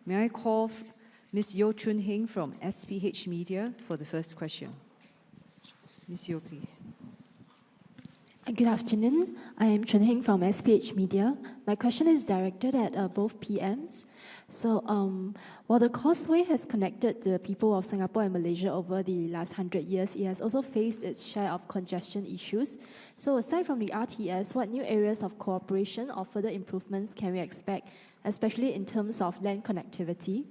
May I call Ms. Yeo Chun Hing from SPH Media for the first question? Ms. Yeo, please. Good afternoon. I am Chun Hing from SPH Media. My question is directed at both PMs. So, while the Causeway has connected the people of Singapore and Malaysia over the last 100 years, it has also faced its share of congestion issues. So, aside from the RTS, what new areas of cooperation or further improvements can we expect, especially in terms of land connectivity?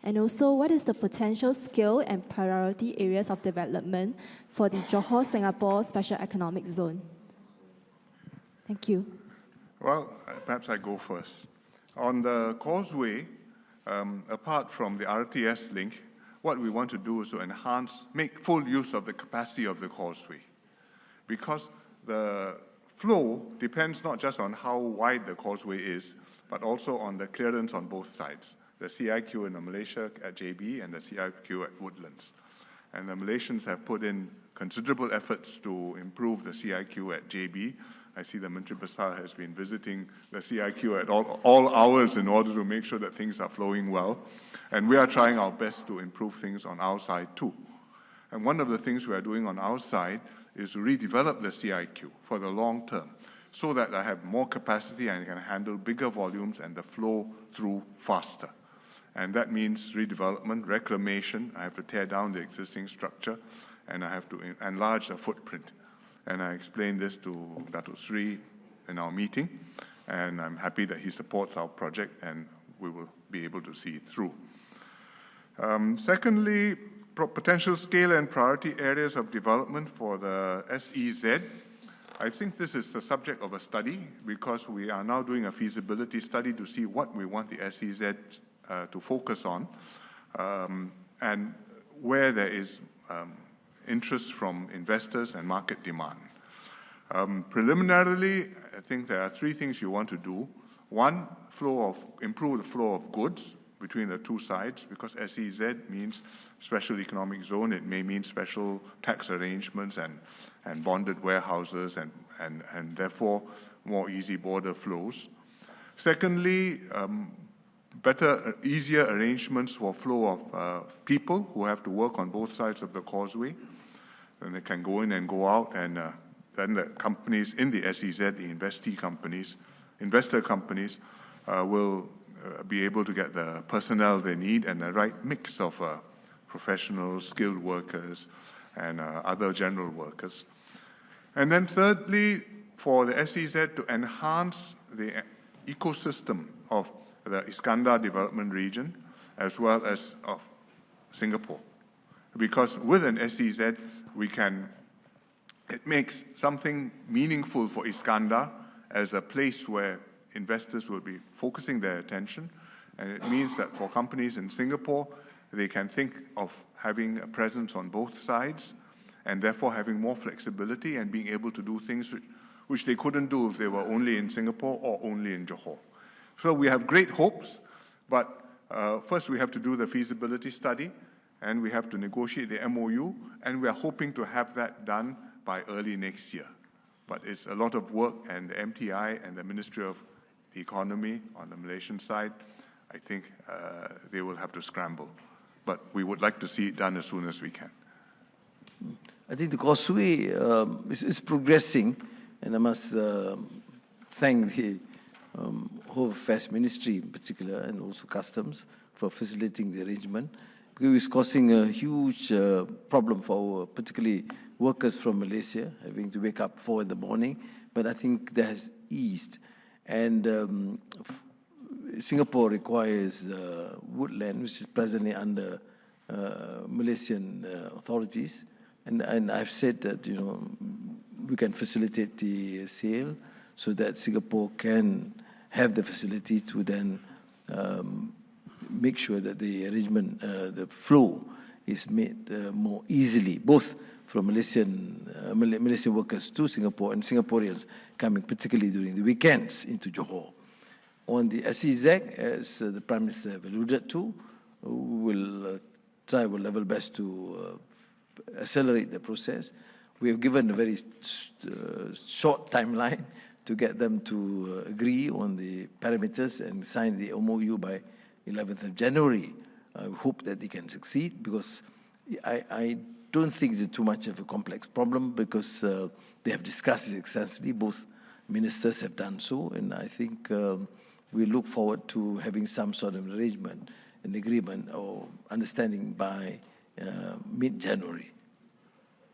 And also, what is the potential scale and priority areas of development for the Johor-Singapore Special Economic Zone? Thank you. Well, perhaps I go first. On the Causeway, apart from the RTS link, what we want to do is to make full use of the capacity of the Causeway. Because the flow depends not just on how wide the Causeway is, but also on the clearance on both sides. The CIQ in Malaysia at JB and the CIQ at Woodlands. And the Malaysians have put in considerable efforts to improve the CIQ at JB. I see the Menteri Besar has been visiting the CIQ at all hours in order to make sure that things are flowing well. And we are trying our best to improve things on our side too. And one of the things we are doing on our side is to redevelop the CIQ for the long term, so that I have more capacity and I can handle bigger volumes and the flow through faster. And that means redevelopment, reclamation. I have to tear down the existing structure and I have to enlarge the footprint. And I explained this to Datuk Sri in our meeting, and I'm happy that he supports our project and we will be able to see it through. Secondly, potential scale and priority areas of development for the SEZ. I think this is the subject of a study because we are now doing a feasibility study to see what we want the SEZ to focus on and where there is interest from investors and market demand. Preliminarily, I think there are three things you want to do. One, improve the flow of goods between the two sides, because SEZ means Special Economic Zone. It may mean special tax arrangements and bonded warehouses and therefore more easy border flows. Secondly, easier arrangements for flow of people who have to work on both sides of the Causeway. And they can go in and go out, and then the companies in the SEZ, the investor companies, will be able to get the personnel they need and the right mix of professionals, skilled workers, and other general workers. And then thirdly, for the SEZ to enhance the ecosystem of the Iskandar development region, as well as of Singapore. Because with an SEZ, it makes something meaningful for Iskandar as a place where investors will be focusing their attention. And it means that for companies in Singapore, they can think of having a presence on both sides and therefore having more flexibility and being able to do things which they couldn't do if they were only in Singapore or only in Johor. So we have great hopes, but first we have to do the feasibility study and we have to negotiate the MOU, and we are hoping to have that done by early next year. But it's a lot of work, and the MTI and the Ministry of the Economy on the Malaysian side, I think they will have to scramble. But we would like to see it done as soon as we can. I think the Causeway is progressing, and I must thank the Home Affairs Ministry in particular, and also Customs, for facilitating the arrangement. Because it's causing a huge problem for particularly workers from Malaysia, having to wake up 4 in the morning. But I think that has eased. And Singapore requires woodland, which is presently under Malaysian authorities. And I've said that, we can facilitate the sale so that Singapore can have the facility to then make sure that the arrangement, the flow is made more easily, both from Malaysian workers to Singapore and Singaporeans coming particularly during the weekends into Johor. On the SEZ, as the Prime Minister alluded to, we will try our level best to accelerate the process. We have given a very short timeline to get them to agree on the parameters and sign the MOU by 11th of January. I hope that they can succeed, because I don't think it's too much of a complex problem, because they have discussed it extensively. Both ministers have done so, and I think we look forward to having some sort of arrangement, an agreement or understanding by mid-January.